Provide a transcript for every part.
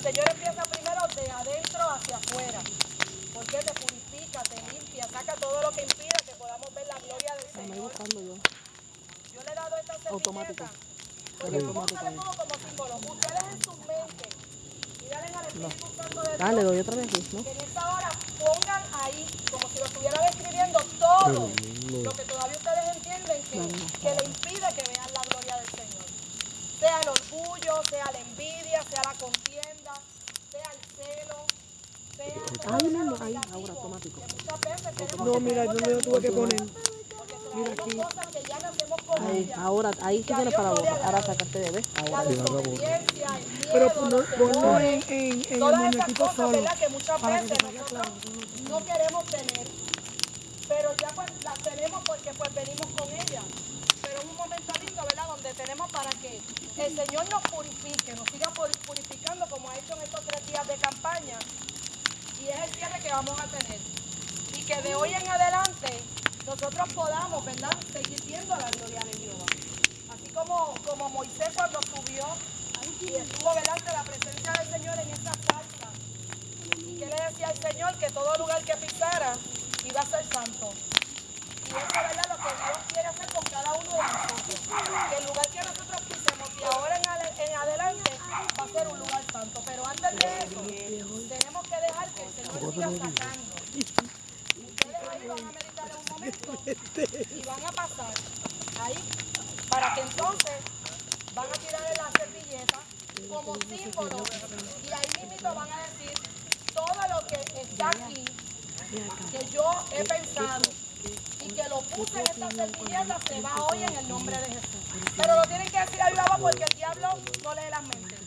Señor empieza primero de adentro hacia afuera, porque te purifica, te limpia, saca todo lo que impide que podamos ver la gloria del Señor. Yo le he dado esta servilleta, porque vamos a usarle todo como símbolo. Ustedes en sus mentes, y dale al Espíritu Santo de Dios. Dale, doy otra vez aquí, ¿no? Que en esta hora pongan ahí, como si lo estuviera describiendo, todo lo que todavía ustedes entienden que le impide que vean la gloria del Señor. Sea el orgullo, sea la envidia, sea la contienda, sea el celo, sea Ahí mismo, lo ahí, negativo, ahora automático. que muchas veces tenemos No, que mira, yo me lo tuve que poner. mira aquí. Cosas que ya nacemos con Ahí, ellas. ahora, ahí Y que a tienes Dios para la no le boca. agrada. Ahora sacarte de ver. La Ahora. desobediencia, el Pero miedo, los ponlo temores, en el todas esas muñequito cosas, solo. ¿verdad? Que muchas Para que veces te vaya nosotros claro. no queremos tener, pero ya pues las tenemos porque pues venimos con ellas. Pero es un momento lindo, ¿verdad? Donde tenemos para que el Señor nos purifique, nos siga purificando como ha hecho en estos 3 días de campaña. Y es el cierre que vamos a tener. Y que de hoy en adelante nosotros podamos, ¿verdad?, seguir viendo la gloria de Jehová. Así como Moisés cuando subió y estuvo delante de la presencia del Señor en esa salsa. Y que le decía al Señor que todo lugar que pisara iba a ser santo. Y eso es, ¿verdad?, lo que Dios quiere hacer con cada uno de nosotros. Que el lugar que nosotros pisemos de ahora en adelante va a ser un lugar santo. Pero antes de eso, tenemos que dejar que el Señor siga sacando. Ustedes ahí van a meditar en un momento y van a pasar ahí para que entonces van a tirar en la servilleta como símbolo y ahí mismo van a decir todo lo que está aquí que yo he pensado y que lo puse en esta servilleta se va hoy en el nombre de Jesús. Pero lo tienen que decir a viva voz porque el diablo no lee las mentes.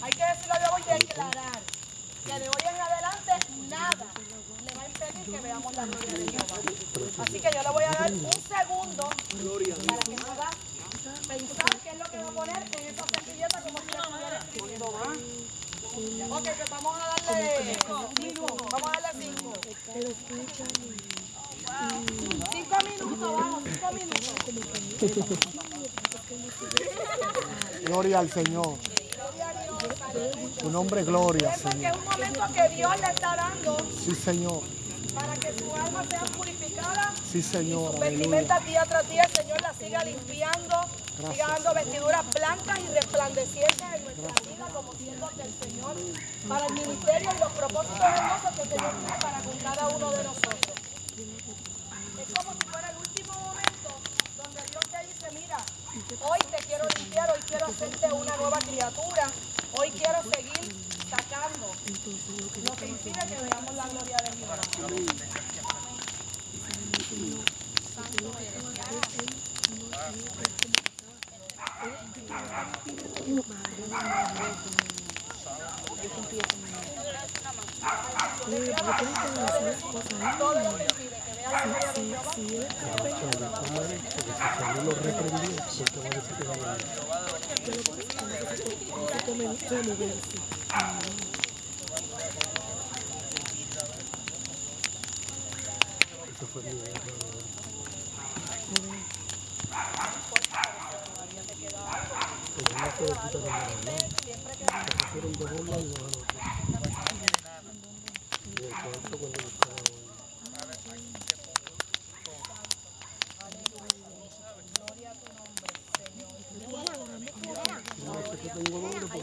Hay que decirlo a viva voz y declarar que de hoy en adelante nada le va a impedir que veamos la gloria de Jehová. Así que yo le voy a dar un segundo para que pueda pensar qué es lo que va a poner en esa servilleta como si la estuviera escribiendo. Ok, pues vamos a darle 5. Vamos a darle 5. 5 minutos, vamos, 5 minutos. Gloria al Señor. Tu nombre, gloria, Piensa que Señor. es un momento que Dios le está dando Sí, Señor. para que su alma sea purificada. Sí, Señor. Sus Aleluya. vestimentas día tras día, el Señor las siga limpiando, siga dando vestiduras blancas y resplandecientes en nuestra vida como siervos del Señor, para el ministerio y los propósitos hermosos que el Señor tiene para con cada uno de nosotros. Es como si fuera el último momento donde Dios te dice, mira, hoy te quiero limpiar, hoy quiero hacerte una nueva criatura, hoy quiero seguir sacando lo que impide que veamos la gloria de Jehová. Santo eres. Todo lo que impide que vea la gloria de Jehová.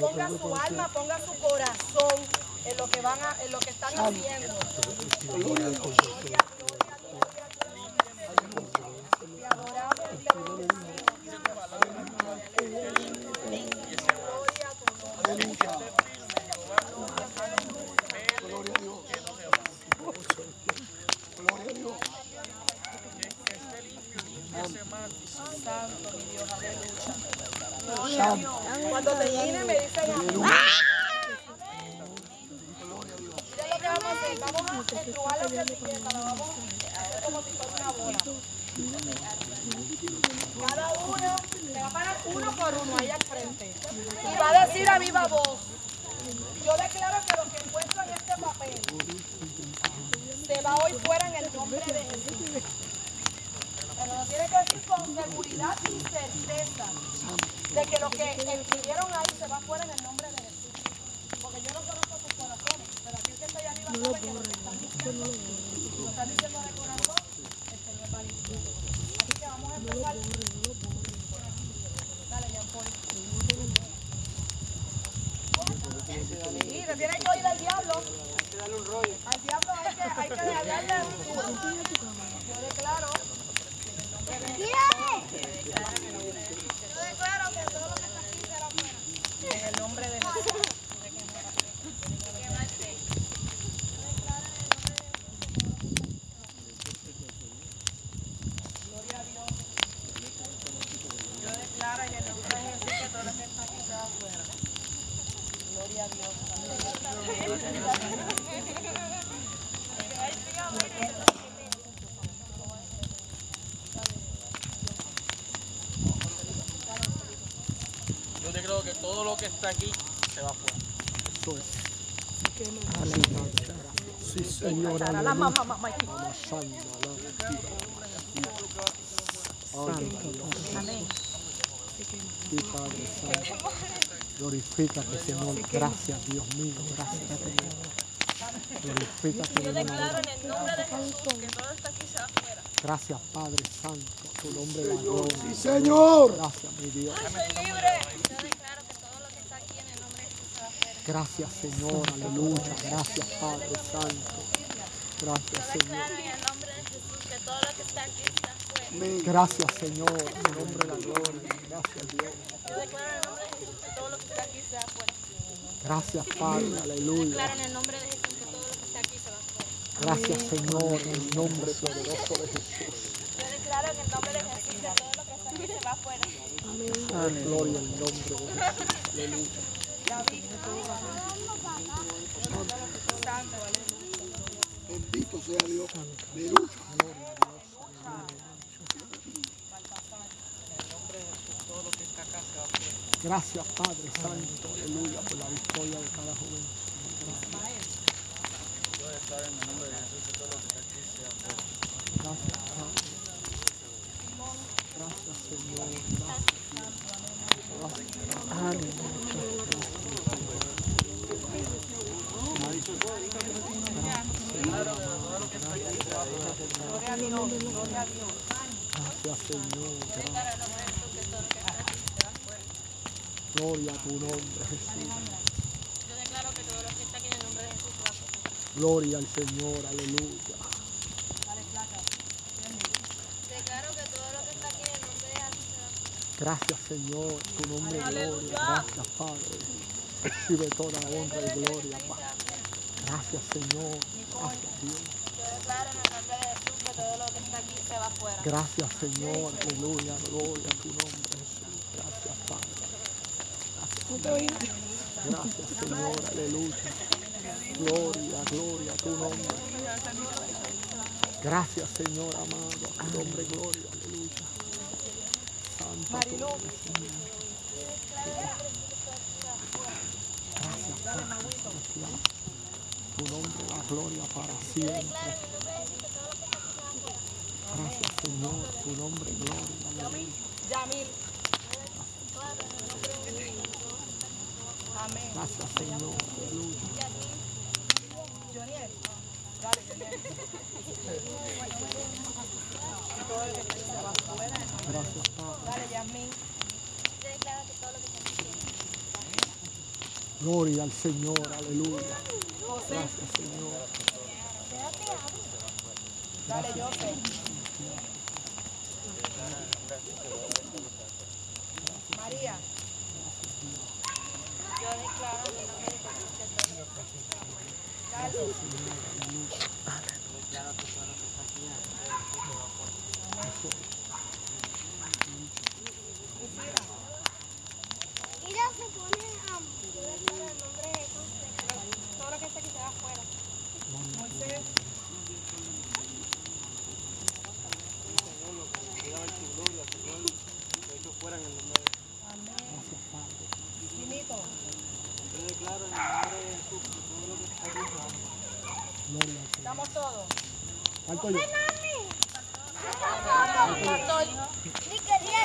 Ponga su alma, ponga su corazón en lo que en lo que están haciendo. Gloria, gloria, gloria, te adoramos, Dios. Gloria a tu nombre. Santo mi Dios, aleluya. Gloria a Dios. Cuando termine me dicen aleluya. Miren lo que vamos a hacer. Vamos a estrujar la servilleta, la vamos a hacer como si fuera una bola. Cada uno se va a parar uno por uno ahí al frente. Y va a decir a viva voz, yo declaro que lo que encuentro en este papel se va hoy fuera en el nombre de Jesús. Pero lo tiene que decir con seguridad y certeza de que lo que escribieron ahí se va fuera en el nombre de Jesús. se tiene que oír al diablo. Hay que darle un rollo. Al diablo hay que darle Yo declaro. Yo declaro que todo lo que está aquí será fuera. En el nombre de Jesús. Gloria a Dios. Yo declaro en el nombre de Jesús que todo lo que está aquí será fuera. Gloria a Dios. Yo declaro que todo lo que está aquí se va afuera. Eso es. Sí, Señor. La Aleluya. mamá. Amén. Sí, Padre Santo. Glorifícate, Señor. Gracias, Dios mío. Gracias, Señor. Glorifícate. Yo declaro en el nombre de Jesús que todo está aquí se va afuera. Gracias, Padre Santo. Tu nombre es la gloria. Sí, Señor. Gracias, mi Dios. Soy libre. Yo declaro que todo lo que está aquí en el nombre de Jesús se va afuera. Gracias, Señor. Aleluya. Gracias, Padre Santo. Gracias, Yo Señor. declaro en el nombre de Jesús que todo lo que está aquí está afuera. Gracias, Señor. Tu nombre es la gloria. Gracias, Dios. Yo declaro en el nombre de Jesús que todo lo que está aquí se va afuera. Gracias, Padre. Yo Aleluya. declaro en el nombre de Jesús que todo lo que está aquí se va afuera. Gracias, Señor. En el nombre poderoso de Jesús. Yo declaro en el nombre de Jesús que todo lo que está aquí se va afuera. Gloria al nombre de Jesús. Aleluya. Bendito sea Dios. Aleluya. Gracias, Padre Santo. Aleluya. Por la victoria de cada joven. Yo declaro en el nombre de Jesús que todo lo que está aquí se va afuera. Gracias, Padre. Gracias, Señor. Gloria a Dios. Gloria a Dios. Gracias, Señor. Yo declaro en el nombre de Jesús que todo lo que está aquí se va afuera. Gloria a tu nombre, Jesús. Yo declaro que todo lo que está aquí en el nombre de Jesús se va afuera. Gloria al Señor. Aleluya. Declaro que todo lo que está aquí en el nombre de Jesús se va afuera. Gracias, Señor. Tu nombre es gloria. Gracias, Padre. Recibe toda honra y gloria, Padre. Gracias, Señor. Gracias, Dios. Yo declaro en el nombre de Jesús que todo lo que está aquí se va afuera. Gracias, Señor. Aleluya. Gloria a tu nombre, Jesús. Gracias, Padre. Gracias, Señor. Aleluya. Gloria, gloria a tu nombre. Gracias, Señor amado. A tu nombre, gloria. Aleluya. Santo tu nombre, Señor. Gracias, Padre. Gracias. Tu nombre, la gloria para siempre. Gracias, Señor. Tu nombre, gloria. Aleluya. Yamil. Amén. Gracias, Señor. Aleluya. Joniel. Dale, Joniel. Todo lo que está aquí se va afuera. Gracias, Padre. Dale, Yasmín. Yo declaro que todo lo que está aquí se va afuera. Gloria al Señor. Aleluya. José. Gracias, Señor. Dale, José. María. Yo declaro en el nombre de Jesús que todo lo que está aquí se va afuera. Carlos. Mira, se pone yo declaro en el nombre de Jesús que todo lo que está aquí se va afuera. Moisés. Gracias, Padre. Finito. Gloria al Señor. Estamos todos. Falto yo. Pastor, ni quería.